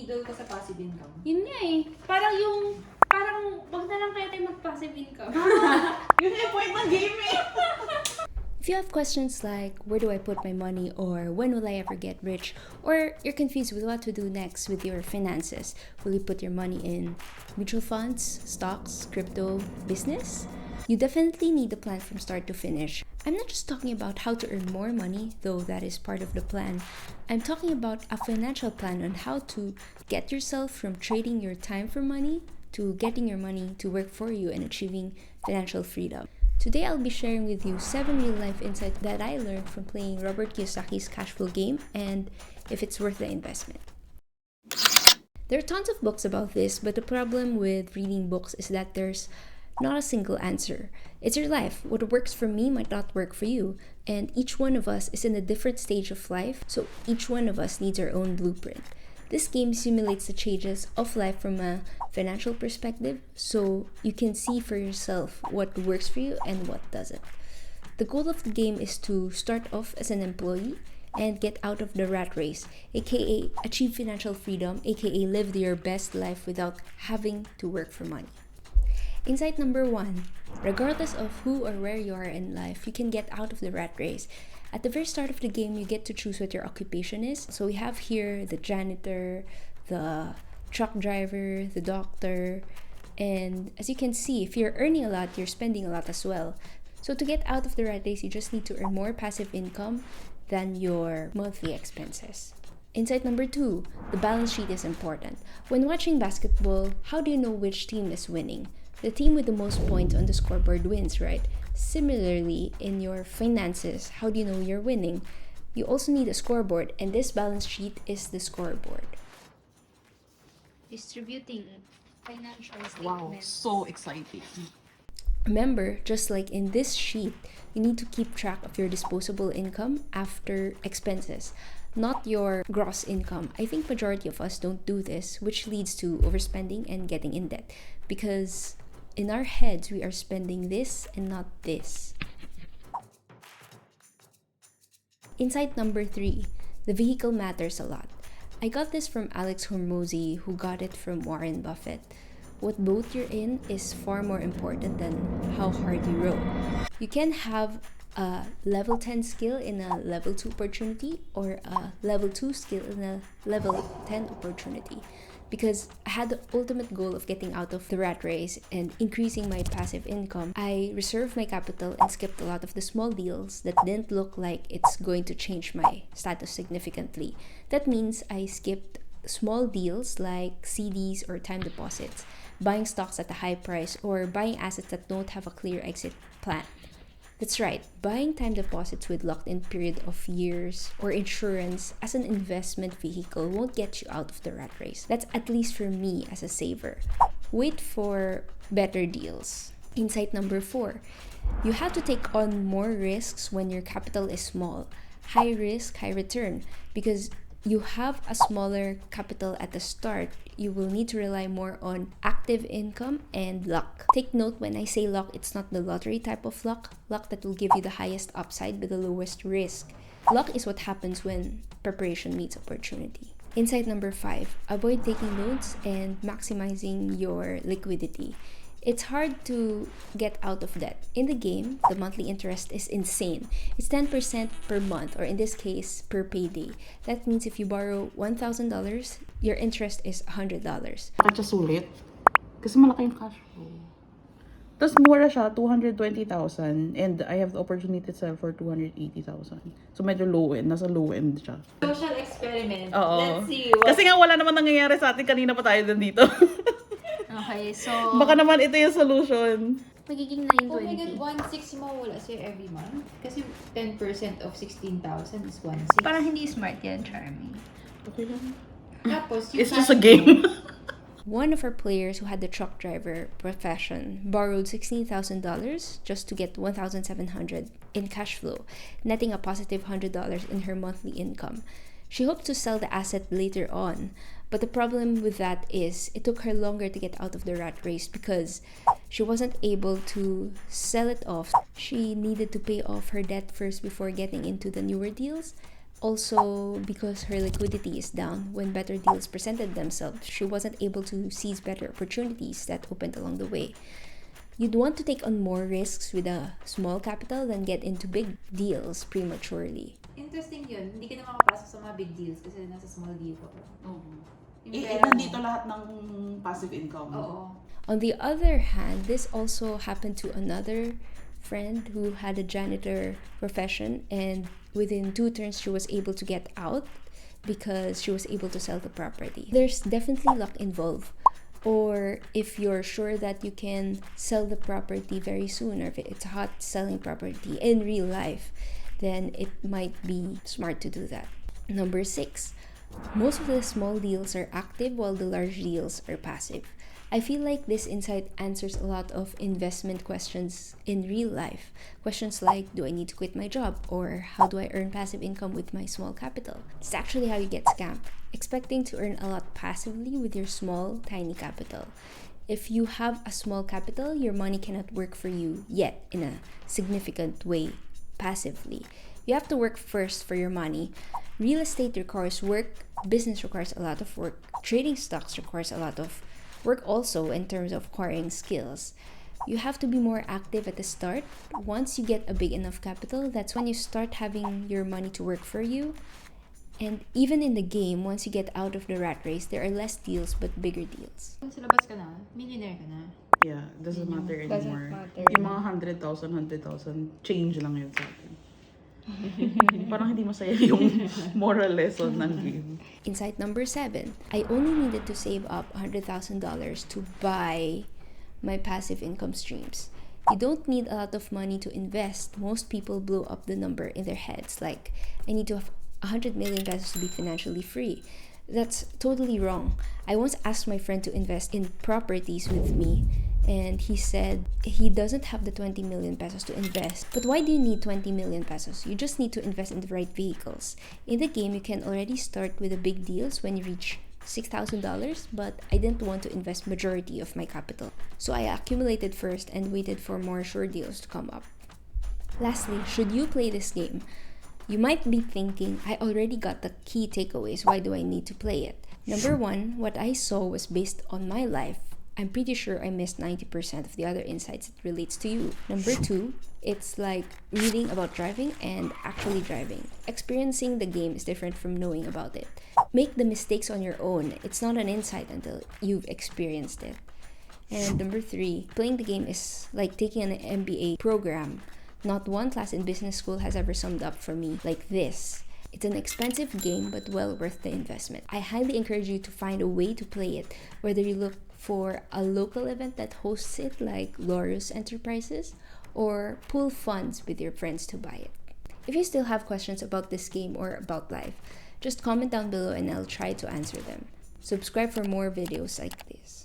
idol ka sa passive income? Yun nga eh. Parang wag na lang kaya tayo mag-passive income. Yun yung point ng game eh. If you have questions like, where do I put my money, or when will I ever get rich, or you're confused with what to do next with your finances, will you put your money in mutual funds, stocks, crypto, business? You definitely need a plan from start to finish. I'm not just talking about how to earn more money, though that is part of the plan. I'm talking about a financial plan on how to get yourself from trading your time for money to getting your money to work for you and achieving financial freedom. Today, I'll be sharing with you 7 real-life insights that I learned from playing Robert Kiyosaki's Cashflow Game and if it's worth the investment. There are tons of books about this, but the problem with reading books is that there's not a single answer. It's your life. What works for me might not work for you, and each one of us is in a different stage of life, so each one of us needs our own blueprint. This game simulates the changes of life from a financial perspective, so you can see for yourself what works for you and what doesn't. The goal of the game is to start off as an employee and get out of the rat race, aka achieve financial freedom, aka live your best life without having to work for money. Insight number 1, regardless of who or where you are in life, you can get out of the rat race. At the very start of the game, you get to choose what your occupation is. So we have here the janitor, the truck driver, the doctor, and as you can see, if you're earning a lot, you're spending a lot as well. So to get out of the rat race, you just need to earn more passive income than your monthly expenses. Insight number 2, the balance sheet is important. When watching basketball, how do you know which team is winning? The team with the most points on the scoreboard wins, right? Similarly, in your finances, how do you know you're winning? You also need a scoreboard, and this balance sheet is the scoreboard. Distributing financial statements. Wow, so exciting. Remember, just like in this sheet, you need to keep track of your disposable income after expenses, not your gross income. I think majority of us don't do this, which leads to overspending and getting in debt, because in our heads, we are spending this and not this. Insight number 3, the vehicle matters a lot. I got this from Alex Hormozi, who got it from Warren Buffett. What boat you're in is far more important than how hard you row. You can have a level 10 skill in a level 2 opportunity or a level 2 skill in a level 10 opportunity. Because I had the ultimate goal of getting out of the rat race and increasing my passive income, I reserved my capital and skipped a lot of the small deals that didn't look like it's going to change my status significantly. That means I skipped small deals like CDs or time deposits, buying stocks at a high price, or buying assets that don't have a clear exit plan. That's right, buying time deposits with locked-in period of years or insurance as an investment vehicle won't get you out of the rat race. That's at least for me as a saver. Wait for better deals. Insight number 4, you have to take on more risks when your capital is small. High risk, high return, because you have a smaller capital at the start, you will need to rely more on active income and luck. Take note, when I say luck, it's not the lottery type of luck that will give you the highest upside but the lowest risk. Luck is what happens when preparation meets opportunity. Insight number 5, avoid taking loans and maximizing your liquidity. It's hard to get out of debt. In the game, the monthly interest is insane. It's 10% per month, or in this case, per payday. That means if you borrow $1,000, your interest is $100. Bakit siya sulit? Kasi malaki yung cash flow. Tapos mura siya, 220,000, and I have the opportunity to sell for 280,000. So medyo low end, nasa low end siya. Social experiment. Oo. Let's see what... Kasi nga wala naman nangyayari sa atin, kanina pa tayo dito. Okay, so... Baka naman ito yung solution. magiging Oh my 920. God, 1.6 yung mawawala sa'yo every month? Kasi 10% of 16,000 is 1.6. Parang hindi smart yan, Charmy. Okay lang. Tapos, yung It's just a game. One of our players who had the truck driver profession borrowed $16,000 just to get $1,700 in cash flow, netting a positive $100 in her monthly income. She hoped to sell the asset later on, but the problem with that is it took her longer to get out of the rat race because she wasn't able to sell it off. She needed to pay off her debt first before getting into the newer deals. Also, because her liquidity is down, when better deals presented themselves, she wasn't able to seize better opportunities that opened along the way. You'd want to take on more risks with a small capital than get into big deals prematurely. Interesting yun. Hindi ka na makapasok sa mga big deals kasi nasa small deal ka pa. Yung pera mo. Nandito lahat ng passive income. Oo. On the other hand, this also happened to another friend who had a janitor profession, and within 2 turns she was able to get out because she was able to sell the property. There's definitely luck involved. Or if you're sure that you can sell the property very soon, or if it's a hot selling property in real life, then it might be smart to do that. Number 6, most of the small deals are active while the large deals are passive. I feel like this insight answers a lot of investment questions in real life. Questions like, do I need to quit my job? Or how do I earn passive income with my small capital? It's actually how you get scammed, expecting to earn a lot passively with your small, tiny capital. If you have a small capital, your money cannot work for you yet in a significant way passively. You have to work first for your money. Real estate requires work, business requires a lot of work, trading stocks requires a lot of work also in terms of acquiring skills. You have to be more active at the start. Once you get a big enough capital, that's when you start having your money to work for you. And even in the game, once you get out of the rat race, there are less deals but bigger deals. Kung sa labas ka na, millionaire ka na. Yeah, doesn't matter Doesn't anymore. matter. Yung mga 100,000, change lang yun sa akin. Parang hindi masaya yung moral lesson ng game. Insight number 7, I only needed to save up $100,000 to buy my passive income streams. You don't need a lot of money to invest. Most people blow up the number in their heads like, I need to have 100 million pesos to be financially free. That's totally wrong. I once asked my friend to invest in properties with me, and he said he doesn't have the 20 million pesos to invest. But why do you need 20 million pesos? You just need to invest in the right vehicles. In the game, you can already start with the big deals when you reach $6,000, but I didn't want to invest majority of my capital. So I accumulated first and waited for more sure deals to come up. Lastly, should you play this game? You might be thinking, I already got the key takeaways, why do I need to play it? Number 1, what I saw was based on my life. I'm pretty sure I missed 90% of the other insights that relates to you. Number 2, it's like reading about driving and actually driving. Experiencing the game is different from knowing about it. Make the mistakes on your own. It's not an insight until you've experienced it. And number 3, playing the game is like taking an MBA program. Not one class in business school has ever summed up for me like this. It's an expensive game, but well worth the investment. I highly encourage you to find a way to play it, whether you look for a local event that hosts it like Glorious Enterprises, or pool funds with your friends to buy it. If you still have questions about this game or about life, just comment down below and I'll try to answer them. Subscribe for more videos like this.